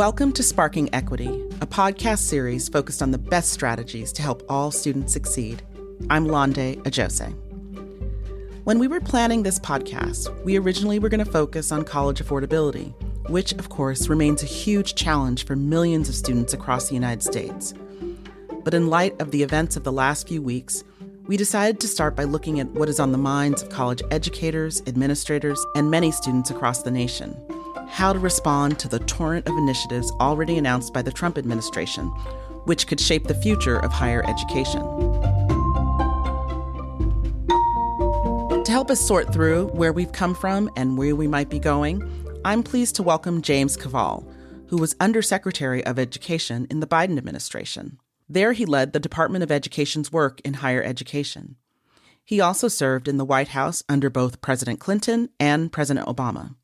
Welcome to Sparking Equity, a podcast series focused on the best strategies to help all students succeed. I'm Lande Ajose. When we were planning this podcast, we originally were going to focus on college affordability, which, of course, remains a huge challenge for millions of students across the United States. But in light of the events of the last few weeks, we decided to start by looking at what is on the minds of college educators, administrators, and many students across the nation. How to respond to the torrent of initiatives already announced by the Trump administration, which could shape the future of higher education. To help us sort through where we've come from and where we might be going, I'm pleased to welcome James Kvaal, who was Undersecretary of Education in the Biden administration. There he led the Department of Education's work in higher education. He also served in the White House under both President Clinton and President Obama.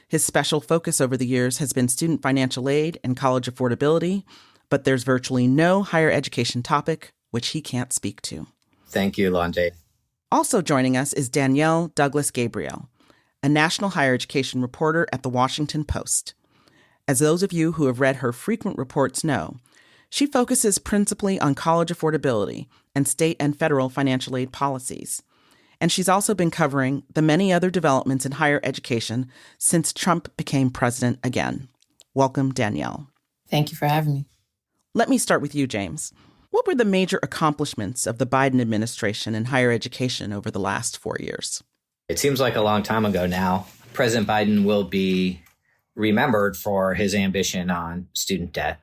His special focus over the years has been student financial aid and college affordability, but there's virtually no higher education topic which he can't speak to. Thank you, Lande. Also joining us is Danielle Douglas-Gabriel, a national higher education reporter at The Washington Post. As those of you who have read her frequent reports know, she focuses principally on college affordability and state and federal financial aid policies. And she's also been covering the many other developments in higher education since Trump became president again. Welcome, Danielle. Thank you for having me. Let me start with you, James. What were the major accomplishments of the Biden administration in higher education over the last 4 years? It seems like a long time ago now. President Biden will be remembered for his ambition on student debt.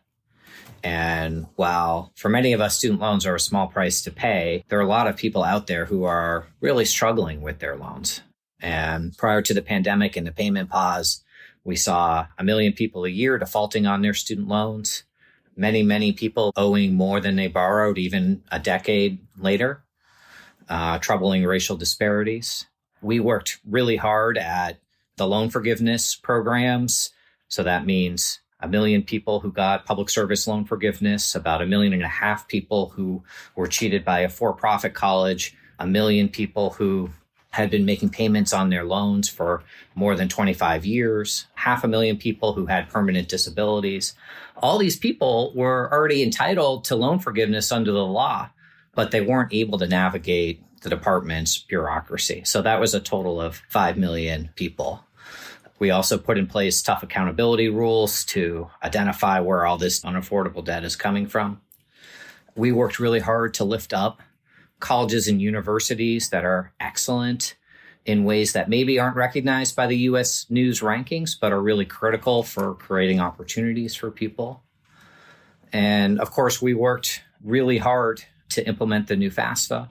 And while for many of us, student loans are a small price to pay, there are a lot of people out there who are really struggling with their loans. And prior to the pandemic and the payment pause, we saw 1 million people a year defaulting on their student loans. Many people owing more than they borrowed even a decade later, troubling racial disparities. We worked really hard at the loan forgiveness programs. So that means 1 million people who got public service loan forgiveness, about 1.5 million people who were cheated by a for-profit college, 1 million people who had been making payments on their loans for more than 25 years, 500,000 people who had permanent disabilities. All these people were already entitled to loan forgiveness under the law, but they weren't able to navigate the department's bureaucracy. So that was a total of 5 million people. We also put in place tough accountability rules to identify where all this unaffordable debt is coming from. We worked really hard to lift up colleges and universities that are excellent in ways that maybe aren't recognized by the U.S. News rankings, but are really critical for creating opportunities for people. And of course, we worked really hard to implement the new FAFSA.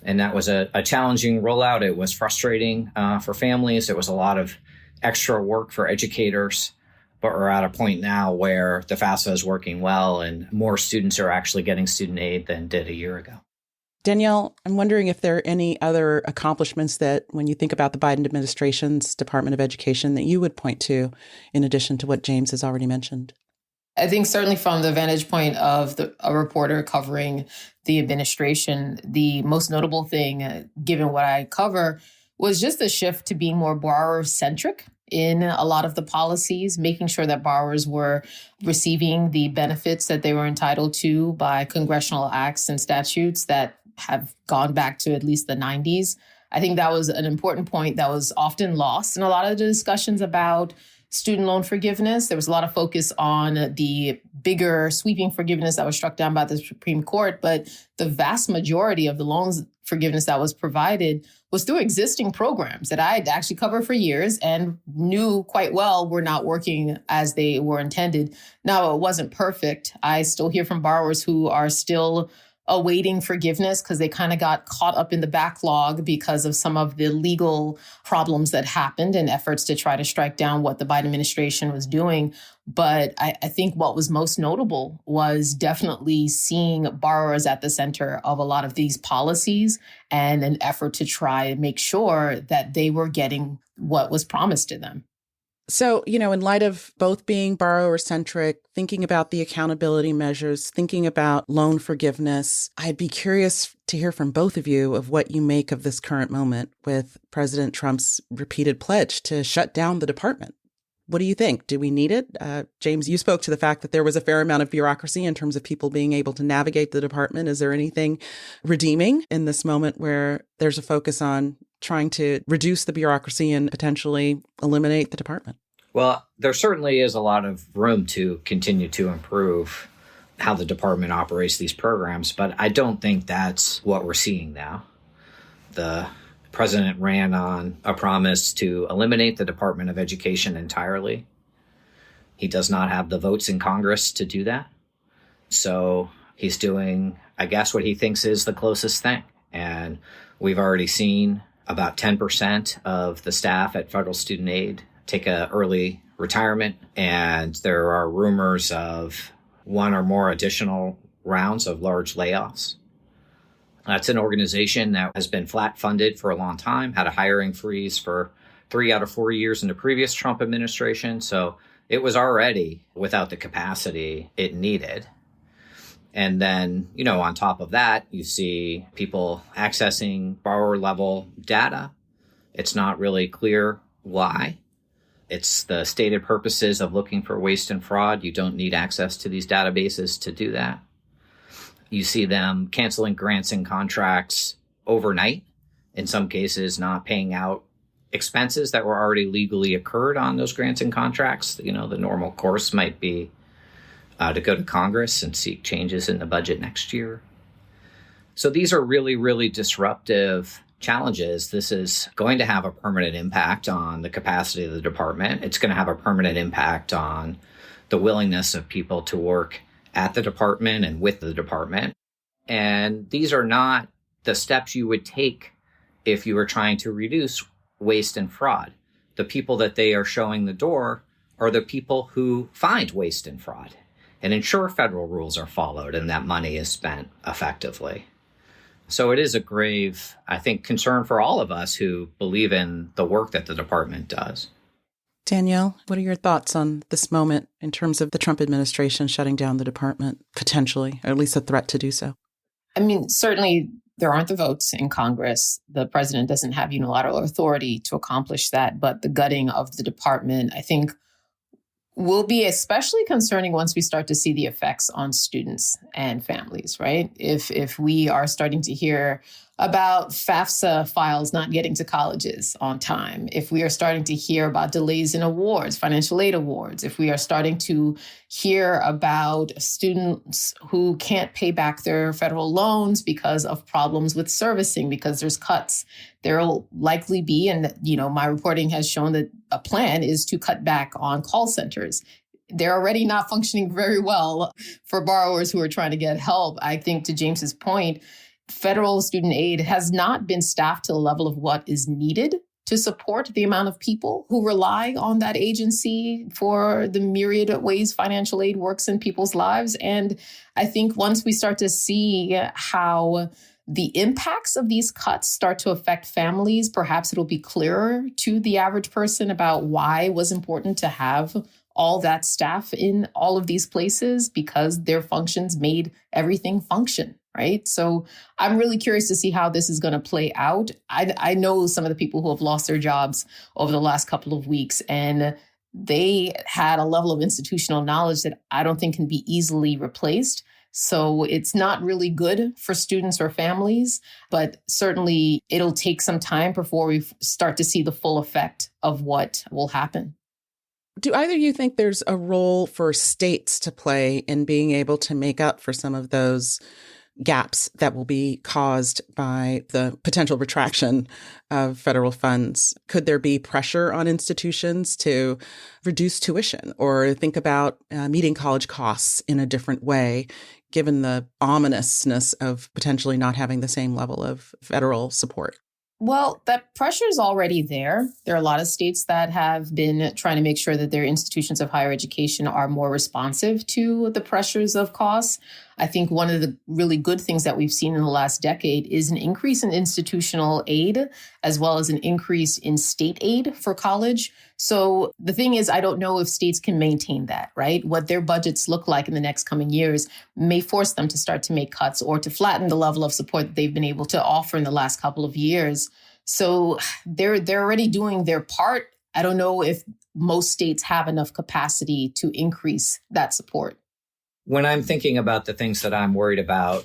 And that was a challenging rollout. It was frustrating for families. It was a lot of extra work for educators, but we're at a point now where the FAFSA is working well and more students are actually getting student aid than did a year ago. Danielle, I'm wondering if there are any other accomplishments that, when you think about the Biden administration's Department of Education, that you would point to in addition to what James has already mentioned. I think certainly from the vantage point of a reporter covering the administration, the most notable thing, given what I cover, was just a shift to being more borrower-centric in a lot of the policies, making sure that borrowers were receiving the benefits that they were entitled to by congressional acts and statutes that have gone back to at least the 90s. I think that was an important point that was often lost in a lot of the discussions about student loan forgiveness. There was a lot of focus on the bigger sweeping forgiveness that was struck down by the Supreme Court, but the vast majority of the loans forgiveness that was provided was through existing programs that I had actually covered for years and knew quite well were not working as they were intended. Now, it wasn't perfect. I still hear from borrowers who are still awaiting forgiveness because they kind of got caught up in the backlog because of some of the legal problems that happened and efforts to try to strike down what the Biden administration was doing. But I think what was most notable was definitely seeing borrowers at the center of a lot of these policies and an effort to try and make sure that they were getting what was promised to them. So, in light of both being borrower-centric, thinking about the accountability measures, thinking about loan forgiveness, I'd be curious to hear from both of you of what you make of this current moment with President Trump's repeated pledge to shut down the department. What do you think? Do we need it? James, you spoke to the fact that there was a fair amount of bureaucracy in terms of people being able to navigate the department. Is there anything redeeming in this moment where there's a focus on trying to reduce the bureaucracy and potentially eliminate the department? Well, there certainly is a lot of room to continue to improve how the department operates these programs, but I don't think that's what we're seeing now. The president ran on a promise to eliminate the Department of Education entirely. He does not have the votes in Congress to do that. So he's doing, I guess, what he thinks is the closest thing. And we've already seen about 10% of the staff at federal student aid take an early retirement. And there are rumors of one or more additional rounds of large layoffs. That's an organization that has been flat funded for a long time, had a hiring freeze for 3 out of 4 years in the previous Trump administration. So it was already without the capacity it needed. And then, on top of that, you see people accessing borrower level data. It's not really clear why. It's the stated purposes of looking for waste and fraud. You don't need access to these databases to do that. You see them canceling grants and contracts overnight, in some cases not paying out expenses that were already legally occurred on those grants and contracts. The normal course might be to go to Congress and seek changes in the budget next year. So these are really, really disruptive challenges. This is going to have a permanent impact on the capacity of the department. It's going to have a permanent impact on the willingness of people to work at the department and with the department. And these are not the steps you would take if you were trying to reduce waste and fraud. The people that they are showing the door are the people who find waste and fraud and ensure federal rules are followed and that money is spent effectively. So it is a grave, I think, concern for all of us who believe in the work that the department does. Danielle, what are your thoughts on this moment in terms of the Trump administration shutting down the department, potentially, or at least a threat to do so? I mean, certainly there aren't the votes in Congress. The president doesn't have unilateral authority to accomplish that. But the gutting of the department, I think, will be especially concerning once we start to see the effects on students and families, right? If we are starting to hear about FAFSA files not getting to colleges on time, if we are starting to hear about delays in awards, financial aid awards, if we are starting to hear about students who can't pay back their federal loans because of problems with servicing, because there's cuts, there will likely be, and my reporting has shown that a plan is to cut back on call centers. They're already not functioning very well for borrowers who are trying to get help. I think, to James's point, federal student aid has not been staffed to the level of what is needed to support the amount of people who rely on that agency for the myriad of ways financial aid works in people's lives. And I think once we start to see how the impacts of these cuts start to affect families, perhaps it'll be clearer to the average person about why it was important to have all that staff in all of these places, because their functions made everything function. Right. So I'm really curious to see how this is going to play out. I know some of the people who have lost their jobs over the last couple of weeks, and they had a level of institutional knowledge that I don't think can be easily replaced. So it's not really good for students or families, but certainly it'll take some time before we start to see the full effect of what will happen. Do either of you think there's a role for states to play in being able to make up for some of those gaps that will be caused by the potential retraction of federal funds? Could there be pressure on institutions to reduce tuition or think about meeting college costs in a different way, given the ominousness of potentially not having the same level of federal support? Well, that pressure is already there. There are a lot of states that have been trying to make sure that their institutions of higher education are more responsive to the pressures of costs. I think one of the really good things that we've seen in the last decade is an increase in institutional aid, as well as an increase in state aid for college. So the thing is, I don't know if states can maintain that, right? What their budgets look like in the next coming years may force them to start to make cuts or to flatten the level of support that they've been able to offer in the last couple of years. So they're already doing their part. I don't know if most states have enough capacity to increase that support. When I'm thinking about the things that I'm worried about,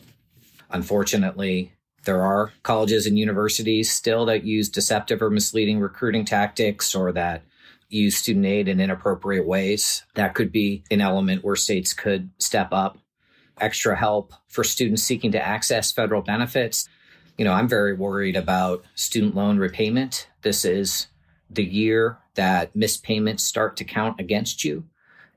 unfortunately, there are colleges and universities still that use deceptive or misleading recruiting tactics or that use student aid in inappropriate ways. That could be an element where states could step up. Extra help for students seeking to access federal benefits. I'm very worried about student loan repayment. This is the year that missed payments start to count against you.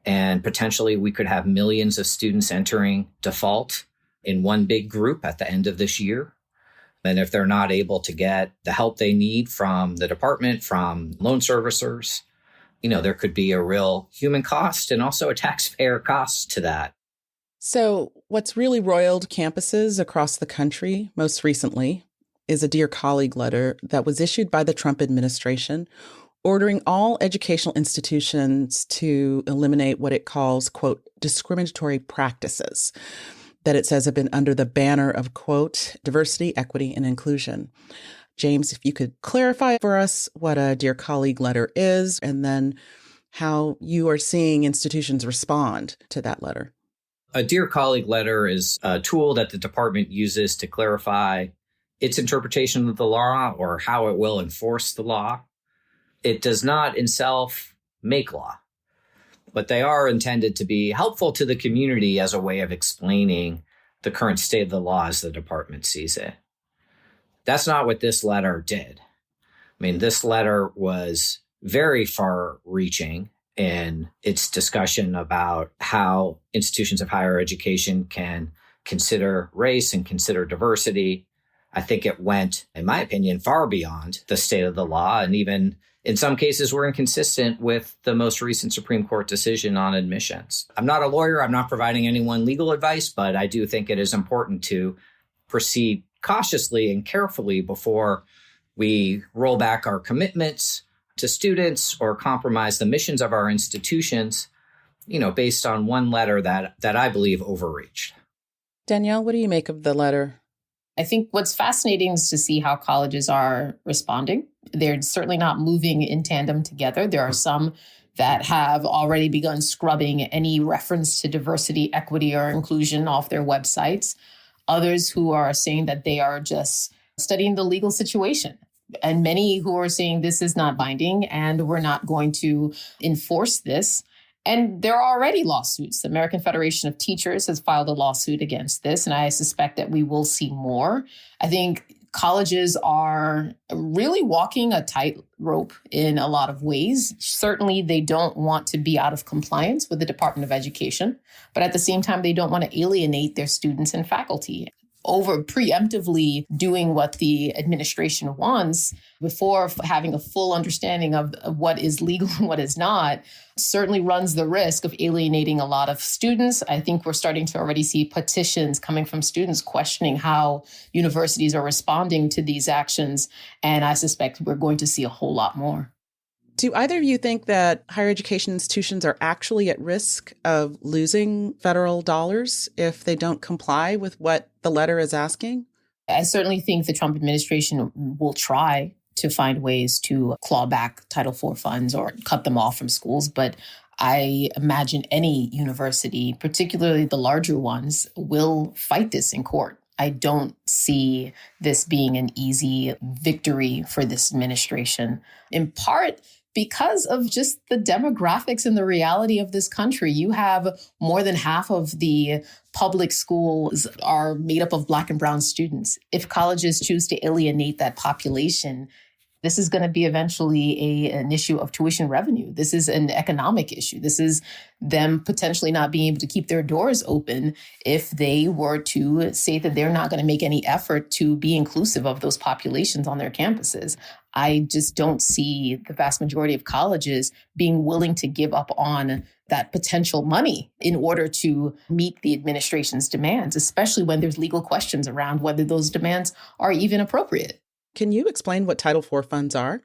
And potentially we could have millions of students entering default in one big group at the end of this year. And if they're not able to get the help they need from the department, from loan servicers, there could be a real human cost and also a taxpayer cost to that. So what's really roiled campuses across the country most recently is a Dear Colleague letter that was issued by the Trump administration ordering all educational institutions to eliminate what it calls, quote, discriminatory practices that it says have been under the banner of, quote, diversity, equity, and inclusion. James, if you could clarify for us what a Dear Colleague letter is and then how you are seeing institutions respond to that letter. A Dear Colleague letter is a tool that the department uses to clarify its interpretation of the law or how it will enforce the law. It does not in itself make law, but they are intended to be helpful to the community as a way of explaining the current state of the law as the department sees it. That's not what this letter did. This letter was very far-reaching in its discussion about how institutions of higher education can consider race and consider diversity. I think it went, in my opinion, far beyond the state of the law, and even in some cases were inconsistent with the most recent Supreme Court decision on admissions. I'm not a lawyer. I'm not providing anyone legal advice, but I do think it is important to proceed cautiously and carefully before we roll back our commitments to students or compromise the missions of our institutions, based on one letter that I believe overreached. Danielle, what do you make of the letter? I think what's fascinating is to see how colleges are responding. They're certainly not moving in tandem together. There are some that have already begun scrubbing any reference to diversity, equity, or inclusion off their websites. Others who are saying that they are just studying the legal situation. And many who are saying this is not binding and we're not going to enforce this. And there are already lawsuits. The American Federation of Teachers has filed a lawsuit against this, and I suspect that we will see more. I think colleges are really walking a tightrope in a lot of ways. Certainly, they don't want to be out of compliance with the Department of Education, but at the same time, they don't want to alienate their students and faculty. Over preemptively doing what the administration wants before having a full understanding of what is legal and what is not certainly runs the risk of alienating a lot of students. I think we're starting to already see petitions coming from students questioning how universities are responding to these actions. And I suspect we're going to see a whole lot more. Do either of you think that higher education institutions are actually at risk of losing federal dollars if they don't comply with what the letter is asking? I certainly think the Trump administration will try to find ways to claw back Title IV funds or cut them off from schools. But I imagine any university, particularly the larger ones, will fight this in court. I don't see this being an easy victory for this administration, in part because of just the demographics and the reality of this country. You have more than half of the public schools are made up of Black and brown students. If colleges choose to alienate that population, this is going to be eventually an issue of tuition revenue. This is an economic issue. This is them potentially not being able to keep their doors open if they were to say that they're not going to make any effort to be inclusive of those populations on their campuses. I just don't see the vast majority of colleges being willing to give up on that potential money in order to meet the administration's demands, especially when there's legal questions around whether those demands are even appropriate. Can you explain what Title IV funds are?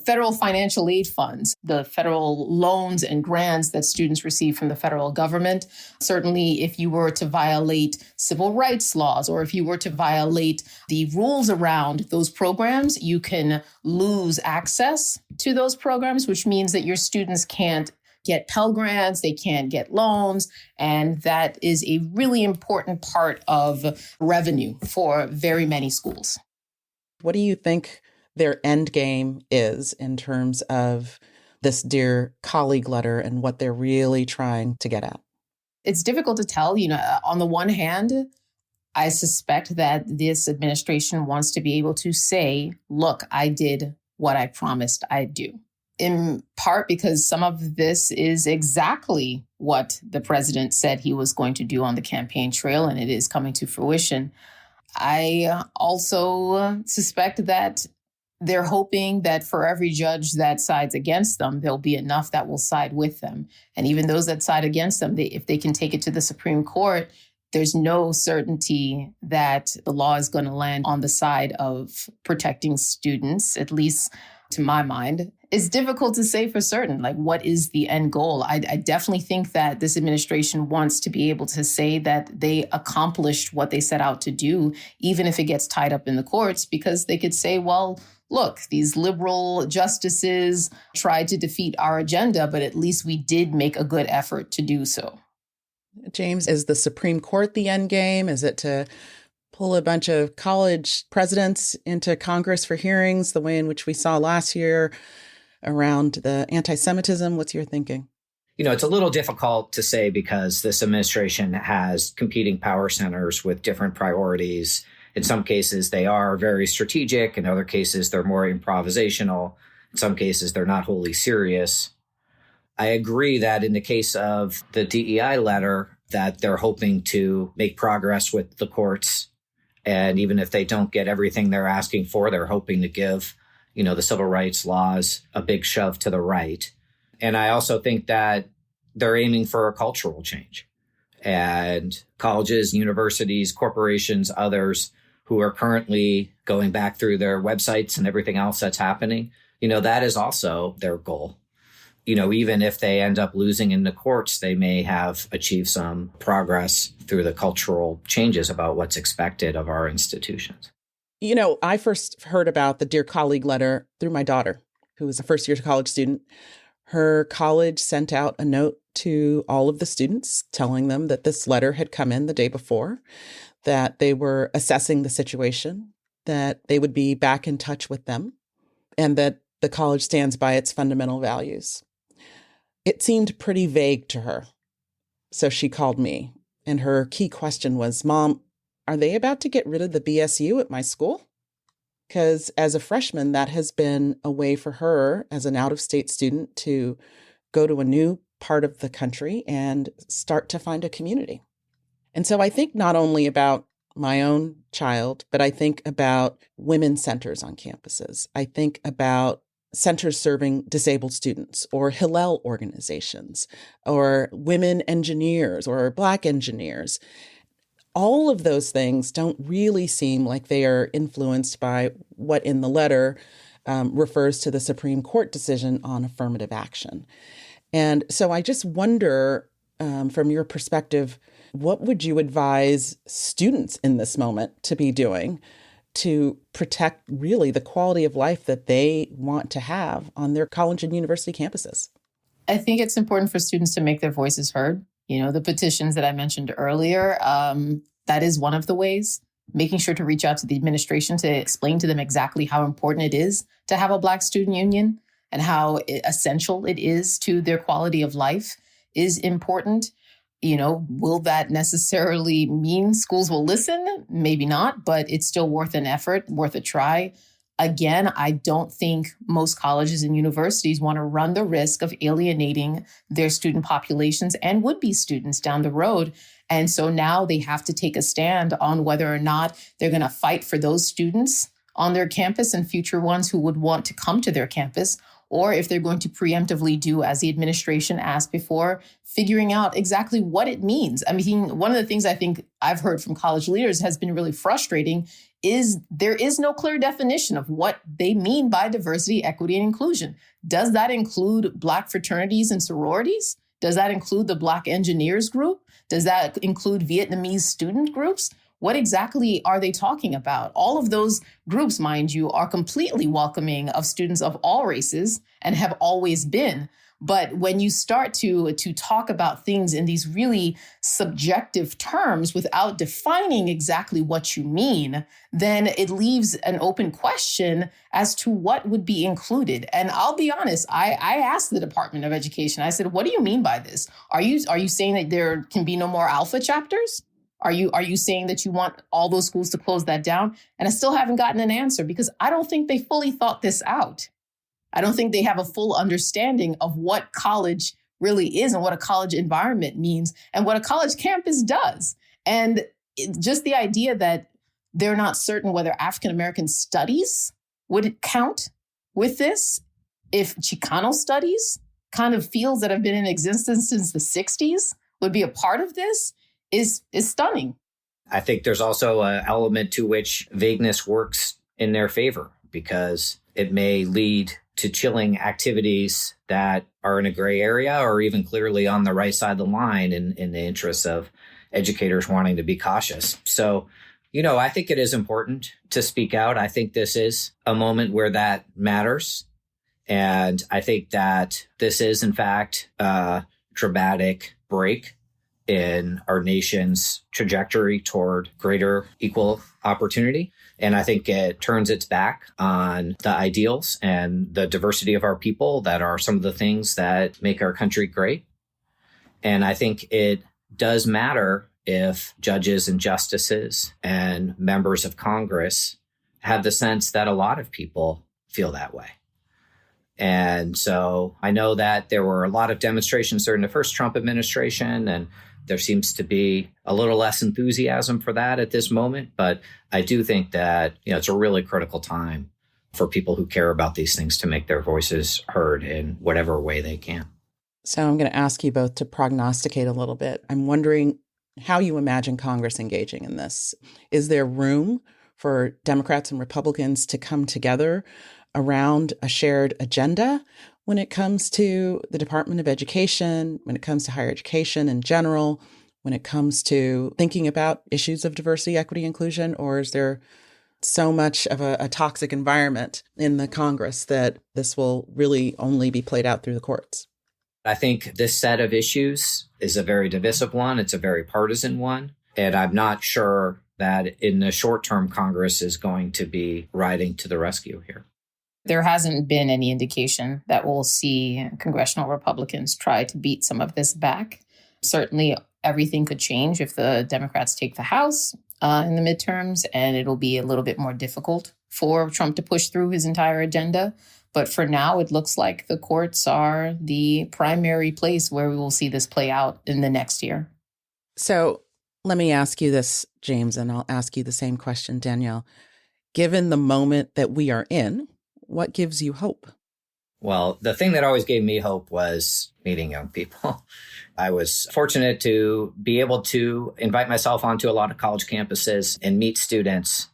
federal financial aid funds, the federal loans and grants that students receive from the federal government. Certainly, if you were to violate civil rights laws or if you were to violate the rules around those programs, you can lose access to those programs, which means that your students can't get Pell Grants, they can't get loans, and that is a really important part of revenue for very many schools. What do you think their end game is in terms of this Dear Colleague letter and what they're really trying to get at? It's difficult to tell. On the one hand, I suspect that this administration wants to be able to say, look, I did what I promised I'd do. In part because some of this is exactly what the president said he was going to do on the campaign trail, and it is coming to fruition. I also suspect that they're hoping that for every judge that sides against them, there'll be enough that will side with them. And even those that side against them, if they can take it to the Supreme Court, there's no certainty that the law is going to land on the side of protecting students, at least to my mind. It's difficult to say for certain, like, what is the end goal? I definitely think that this administration wants to be able to say that they accomplished what they set out to do, even if it gets tied up in the courts, because they could say, well, look, these liberal justices tried to defeat our agenda, but at least we did make a good effort to do so. James, is the Supreme Court the end game? Is it to pull a bunch of college presidents into Congress for hearings, the way in which we saw last year around the anti-Semitism? What's your thinking? It's a little difficult to say because this administration has competing power centers with different priorities. In some cases, they are very strategic. In other cases, they're more improvisational. In some cases, they're not wholly serious. I agree that in the case of the DEI letter, that they're hoping to make progress with the courts. And even if they don't get everything they're asking for, they're hoping to give, the civil rights laws a big shove to the right. And I also think that they're aiming for a cultural change. And colleges, universities, corporations, others who are currently going back through their websites and everything else that's happening, that is also their goal. Even if they end up losing in the courts, they may have achieved some progress through the cultural changes about what's expected of our institutions. I first heard about the Dear Colleague letter through my daughter, who was a first-year college student. Her college sent out a note to all of the students telling them that this letter had come in the day before, that they were assessing the situation, that they would be back in touch with them, and that the college stands by its fundamental values. It seemed pretty vague to her. So she called me, and her key question was, Mom, are they about to get rid of the BSU at my school? Because as a freshman, that has been a way for her as an out-of-state student to go to a new part of the country and start to find a community. And so I think not only about my own child, but I think about women's centers on campuses. I think about centers serving disabled students or Hillel organizations or women engineers or Black engineers. All of those things don't really seem like they are influenced by what in the letter refers to the Supreme Court decision on affirmative action. And so I just wonder, from your perspective, what would you advise students in this moment to be doing to protect really the quality of life that they want to have on their college and university campuses? I think it's important for students to make their voices heard. The petitions that I mentioned earlier, that is one of the ways. Making sure to reach out to the administration to explain to them exactly how important it is to have a Black student union and how essential it is to their quality of life is important. Will that necessarily mean schools will listen? Maybe not, but it's still worth an effort, worth a try. Again, I don't think most colleges and universities want to run the risk of alienating their student populations and would-be students down the road. And so now they have to take a stand on whether or not they're going to fight for those students on their campus and future ones who would want to come to their campus, or if they're going to preemptively do as the administration asked before, figuring out exactly what it means. I mean, one of the things I think I've heard from college leaders has been really frustrating is there is no clear definition of what they mean by diversity, equity, and inclusion. Does that include Black fraternities and sororities? Does that include the Black engineers group? Does that include Vietnamese student groups? What exactly are they talking about? All of those groups, mind you, are completely welcoming of students of all races and have always been. But when you start to talk about things in these really subjective terms without defining exactly what you mean, then it leaves an open question as to what would be included. And I'll be honest, I asked the Department of Education, I said, what do you mean by this? Are you saying that there can be no more alpha chapters? Are you saying that you want all those schools to close that down? And I still haven't gotten an answer because I don't think they fully thought this out. I don't think they have a full understanding of what college really is and what a college environment means and what a college campus does. And just the idea that they're not certain whether African-American studies would count with this, if Chicano studies, kind of fields that have been in existence since the 60s, would be a part of this is stunning. I think there's also an element to which vagueness works in their favor because it may lead to chilling activities that are in a gray area or even clearly on the right side of the line in the interests of educators wanting to be cautious. So, I think it is important to speak out. I think this is a moment where that matters. And I think that this is, in fact, a dramatic break in our nation's trajectory toward greater equal opportunity. And I think it turns its back on the ideals and the diversity of our people that are some of the things that make our country great. And I think it does matter if judges and justices and members of Congress have the sense that a lot of people feel that way. And so I know that there were a lot of demonstrations during the first Trump administration, and there seems to be a little less enthusiasm for that at this moment. But I do think that, it's a really critical time for people who care about these things to make their voices heard in whatever way they can. So I'm going to ask you both to prognosticate a little bit. I'm wondering how you imagine Congress engaging in this. Is there room for Democrats and Republicans to come together around a shared agenda when it comes to the Department of Education, when it comes to higher education in general, when it comes to thinking about issues of diversity, equity, inclusion? Or is there so much of a toxic environment in the Congress that this will really only be played out through the courts? I think this set of issues is a very divisive one. It's a very partisan one. And I'm not sure that in the short term, Congress is going to be riding to the rescue here. There hasn't been any indication that we'll see congressional Republicans try to beat some of this back. Certainly, everything could change if the Democrats take the House in the midterms, and it'll be a little bit more difficult for Trump to push through his entire agenda. But for now, it looks like the courts are the primary place where we will see this play out in the next year. So let me ask you this, James, and I'll ask you the same question, Danielle. Given the moment that we are in, what gives you hope? Well, the thing that always gave me hope was meeting young people. I was fortunate to be able to invite myself onto a lot of college campuses and meet students.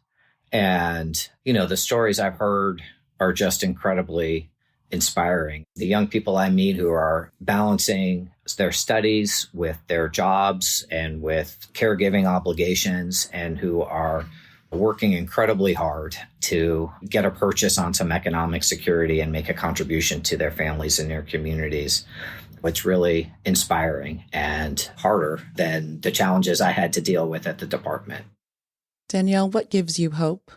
And, the stories I've heard are just incredibly inspiring. The young people I meet who are balancing their studies with their jobs and with caregiving obligations and who are working incredibly hard to get a purchase on some economic security and make a contribution to their families and their communities. It's really inspiring and harder than the challenges I had to deal with at the department. Danielle, what gives you hope?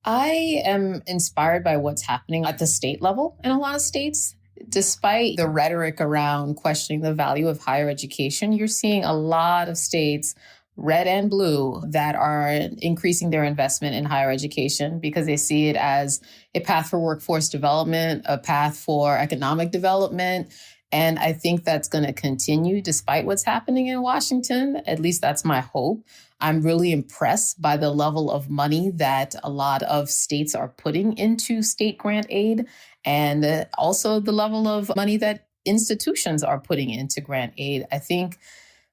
I am inspired by what's happening at the state level in a lot of states. Despite the rhetoric around questioning the value of higher education, you're seeing a lot of states, red and blue, that are increasing their investment in higher education because they see it as a path for workforce development, a path for economic development. And I think that's going to continue despite what's happening in Washington. At least that's my hope. I'm really impressed by the level of money that a lot of states are putting into state grant aid, and also the level of money that institutions are putting into grant aid. I think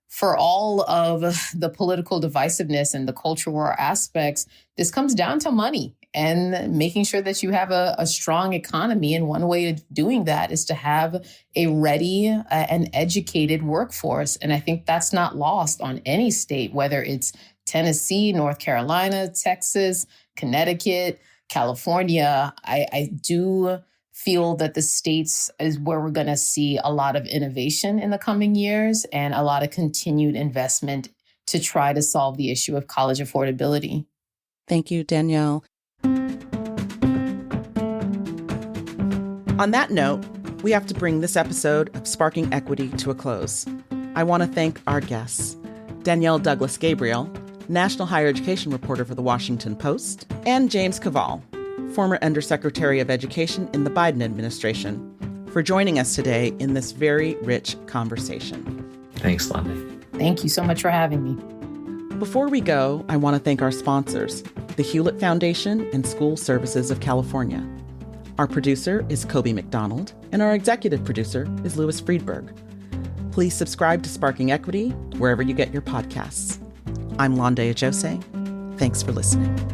for all of the political divisiveness and the culture war aspects, this comes down to money and making sure that you have a strong economy. And one way of doing that is to have a ready and educated workforce. And I think that's not lost on any state, whether it's Tennessee, North Carolina, Texas, Connecticut, California. I do feel that the states is where we're going to see a lot of innovation in the coming years and a lot of continued investment to try to solve the issue of college affordability. Thank you, Danielle. On that note, we have to bring this episode of Sparking Equity to a close. I want to thank our guests, Danielle Douglas-Gabriel, National Higher Education reporter for The Washington Post, and James Kvaal, former Undersecretary of Education in the Biden administration, for joining us today in this very rich conversation. Thanks, Lande. Thank you so much for having me. Before we go, I want to thank our sponsors, the Hewlett Foundation and School Services of California. Our producer is Kobe McDonald, and our executive producer is Louis Friedberg. Please subscribe to Sparking Equity wherever you get your podcasts. I'm Lande Ajose. Thanks for listening.